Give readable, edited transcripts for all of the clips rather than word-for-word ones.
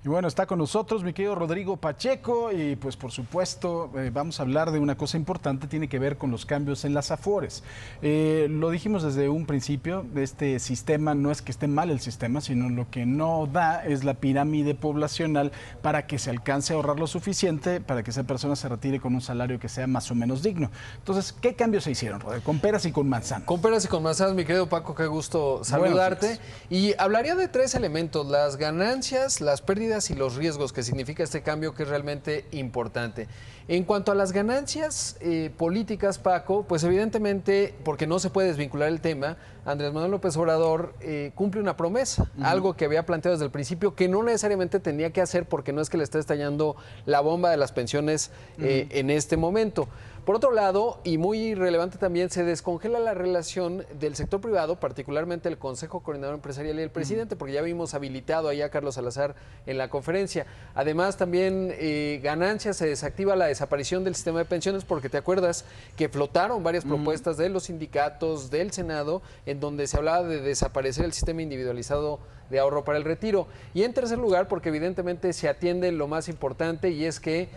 Y bueno, está con nosotros mi querido Rodrigo Pacheco y pues por supuesto vamos a hablar de una cosa importante, tiene que ver con los cambios en las Afores. Lo dijimos desde un principio, este sistema no es que esté mal el sistema, sino lo que no da es la pirámide poblacional para que se alcance a ahorrar lo suficiente para que esa persona se retire con un salario que sea más o menos digno. Entonces, ¿qué cambios se hicieron, Rodrigo? Con peras y con manzanas. Con peras y con manzanas, mi querido Paco, qué gusto saludarte. Y hablaría de tres elementos: las ganancias, las pérdidas y los riesgos que significa este cambio, que es realmente importante. En cuanto a las ganancias políticas, Paco, pues evidentemente, porque no se puede desvincular el tema, Andrés Manuel López Obrador cumple una promesa, algo que había planteado desde el principio, que no necesariamente tenía que hacer porque no es que le esté estallando la bomba de las pensiones en este momento. Por otro lado, y muy relevante también, se descongela la relación del sector privado, particularmente el Consejo Coordinador Empresarial y el presidente, porque ya vimos habilitado ahí a Carlos Salazar en la conferencia. Además, también ganancias, se desactiva la desaparición del sistema de pensiones, porque te acuerdas que flotaron varias propuestas de los sindicatos, del Senado, en donde se hablaba de desaparecer el sistema individualizado de ahorro para el retiro. Y en tercer lugar, porque evidentemente se atiende lo más importante, y es que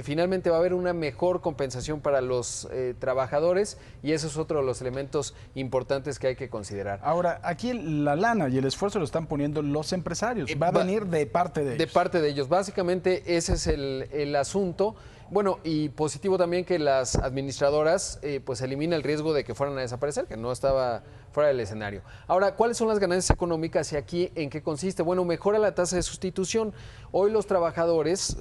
finalmente va a haber una mejor compensación para los trabajadores, y eso es otro de los elementos importantes que hay que considerar. Ahora, aquí la lana y el esfuerzo lo están poniendo los empresarios, va a venir de parte de ellos. De parte de ellos, básicamente ese es el asunto. Bueno, y positivo también que las administradoras pues elimina el riesgo de que fueran a desaparecer, que no estaba fuera del escenario. Ahora, ¿cuáles son las ganancias económicas y aquí en qué consiste? Bueno, mejora la tasa de sustitución. Hoy los trabajadores,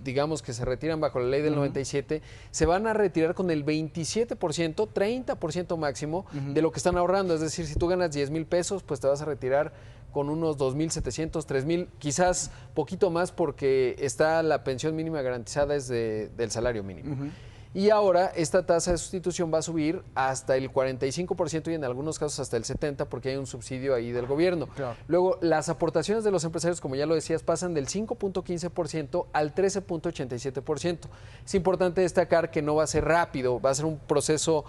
digamos que se retiran bajo la ley del 97, se van a retirar con el 27%, 30% máximo de lo que están ahorrando. Es decir, si tú ganas 10,000 pesos, pues te vas a retirar con unos 2,700, 3,000, quizás poquito más, porque está la pensión mínima garantizada es del salario mínimo. Y ahora esta tasa de sustitución va a subir hasta el 45% y en algunos casos hasta el 70%, porque hay un subsidio ahí del gobierno. Claro. Luego, las aportaciones de los empresarios, como ya lo decías, pasan del 5.15% al 13.87%. Es importante destacar que no va a ser rápido, va a ser un proceso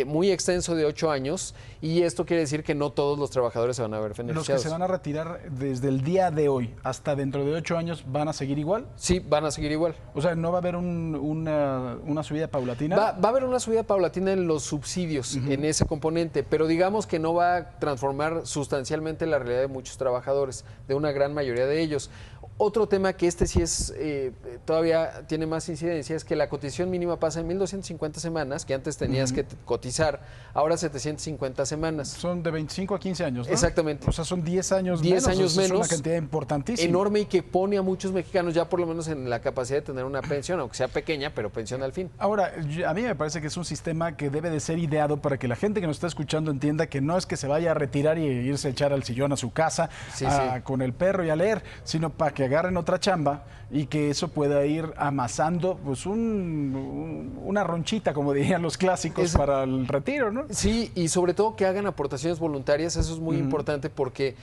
muy extenso de 8 años, y esto quiere decir que no todos los trabajadores se van a ver beneficiados. ¿Los que se van a retirar desde el día de hoy hasta dentro de 8 años van a seguir igual? Sí, van a seguir igual. O sea, ¿no va a haber una subida paulatina? Va a haber una subida paulatina en los subsidios, en ese componente, pero digamos que no va a transformar sustancialmente la realidad de muchos trabajadores, de una gran mayoría de ellos. Otro tema que sí es todavía tiene más incidencia, es que la cotización mínima pasa en 1,250 semanas, que antes tenías que cotizar, ahora 750 semanas. Son de 25 a 15 años, ¿no? Exactamente. O sea, son 10 años 10 menos. años menos. Es una cantidad importantísima. Enorme, y que pone a muchos mexicanos ya por lo menos en la capacidad de tener una pensión, aunque sea pequeña, pero pensión al fin. Ahora, a mí me parece que es un sistema que debe de ser ideado para que la gente que nos está escuchando entienda que no es que se vaya a retirar y irse a echar al sillón a su casa con el perro y a leer, sino para que agarren otra chamba y que eso pueda ir amasando pues una ronchita, como dirían los clásicos, para el retiro, ¿no? Sí, y sobre todo que hagan aportaciones voluntarias, eso es muy importante, porque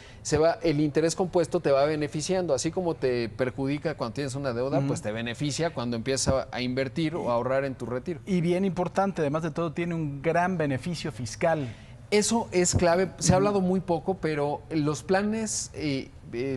el interés compuesto te va beneficiando, así como te perjudica cuando tienes una deuda, pues te beneficia cuando empiezas a invertir o a ahorrar en tu retiro. Y bien importante, además de todo, tiene un gran beneficio fiscal. Eso es clave, se ha hablado muy poco, pero los planes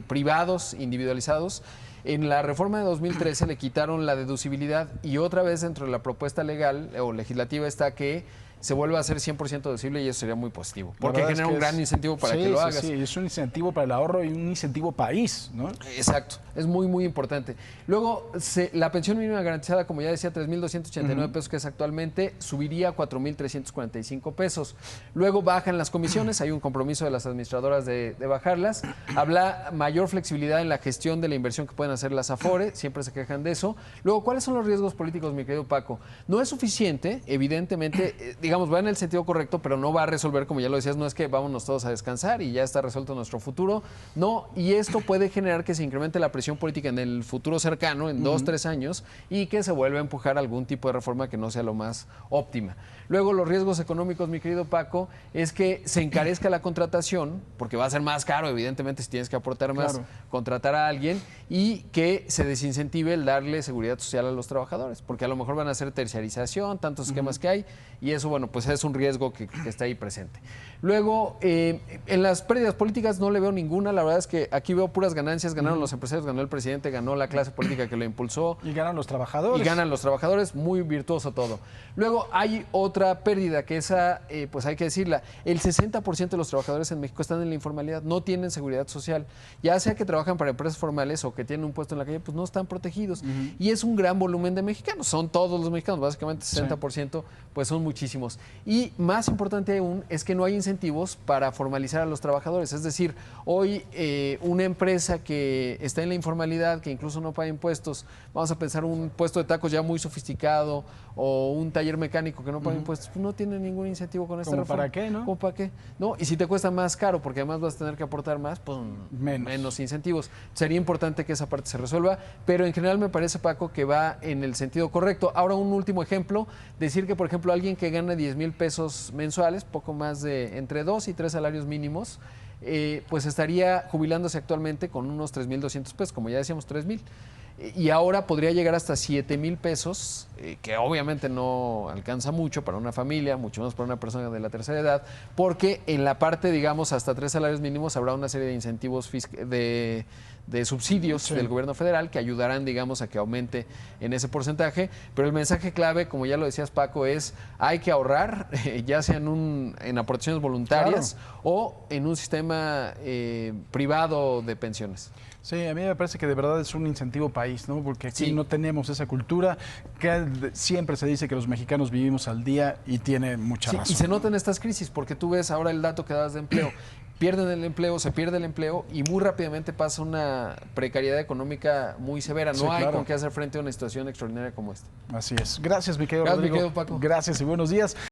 privados, individualizados, en la reforma de 2013 le quitaron la deducibilidad, y otra vez dentro de la propuesta legal o legislativa está que se vuelva a hacer 100% deducible, y eso sería muy positivo, porque genera un gran incentivo para que lo hagas. Sí, es un incentivo para el ahorro y un incentivo país, ¿no? Exacto, es muy, muy importante. Luego, la pensión mínima garantizada, como ya decía, 3,289 pesos, que es actualmente, subiría a 4,345 pesos. Luego bajan las comisiones, hay un compromiso de las administradoras de bajarlas. Habla mayor flexibilidad en la gestión de la inversión que pueden hacer las Afore, siempre se quejan de eso. Luego, ¿cuáles son los riesgos políticos, mi querido Paco? No es suficiente, evidentemente, digamos, va en el sentido correcto, pero no va a resolver, como ya lo decías, no es que vámonos todos a descansar y ya está resuelto nuestro futuro. No, y esto puede generar que se incremente la presión política en el futuro cercano, en 2, 3 años, y que se vuelva a empujar algún tipo de reforma que no sea lo más óptima. Luego, los riesgos económicos, mi querido Paco, es que se encarezca la contratación, porque va a ser más caro, evidentemente, si tienes que aportar más, contratar a alguien, y que se desincentive el darle seguridad social a los trabajadores, porque a lo mejor van a hacer terciarización, tantos esquemas que hay, y eso, bueno, pues es un riesgo que está ahí presente. Luego, en las pérdidas políticas no le veo ninguna, la verdad es que aquí veo puras ganancias, ganaron los empresarios, ganó el presidente, ganó la clase política que lo impulsó. Y ganan los trabajadores. Y ganan los trabajadores, muy virtuoso todo. Luego hay otra pérdida, que esa, pues hay que decirla, el 60% de los trabajadores en México están en la informalidad, no tienen seguridad social, ya sea que trabajan para empresas formales o que tienen un puesto en la calle, pues no están protegidos. Y es un gran volumen de mexicanos, son todos los mexicanos, básicamente 60%, pues son muchísimos. Y más importante aún es que no hay incentivos para formalizar a los trabajadores, es decir, hoy una empresa que está en la informalidad, que incluso no paga impuestos, vamos a pensar un puesto de tacos ya muy sofisticado o un taller mecánico que no paga impuestos, pues no tiene ningún incentivo con esta reforma. ¿Para qué, no? ¿Cómo para qué? No, y si te cuesta más caro, porque además vas a tener que aportar más, pues menos incentivos. Sería importante que esa parte se resuelva, pero en general me parece, Paco, que va en el sentido correcto. Ahora, un último ejemplo, decir que, por ejemplo, alguien que gana 10,000 pesos mensuales, poco más de entre 2 y 3 salarios mínimos, pues estaría jubilándose actualmente con unos 3,200 pesos, como ya decíamos, 3,000. Y ahora podría llegar hasta 7,000 pesos, que obviamente no alcanza mucho para una familia, mucho menos para una persona de la tercera edad, porque en la parte, digamos, hasta 3 salarios mínimos habrá una serie de incentivos de subsidios del gobierno federal que ayudarán, digamos, a que aumente en ese porcentaje. Pero el mensaje clave, como ya lo decías, Paco, es hay que ahorrar, ya sea en aportaciones voluntarias o en un sistema privado de pensiones. Sí, a mí me parece que de verdad es un incentivo país, ¿no? Porque aquí no tenemos esa cultura, que siempre se dice que los mexicanos vivimos al día y tiene mucha razón. Y se nota en estas crisis, porque tú ves ahora el dato que das de empleo. Pierden el empleo, se pierde el empleo y muy rápidamente pasa una precariedad económica muy severa. No hay con qué hacer frente a una situación extraordinaria como esta. Así es. Gracias, mi querido Rodrigo. Mi querido Paco. Gracias y buenos días.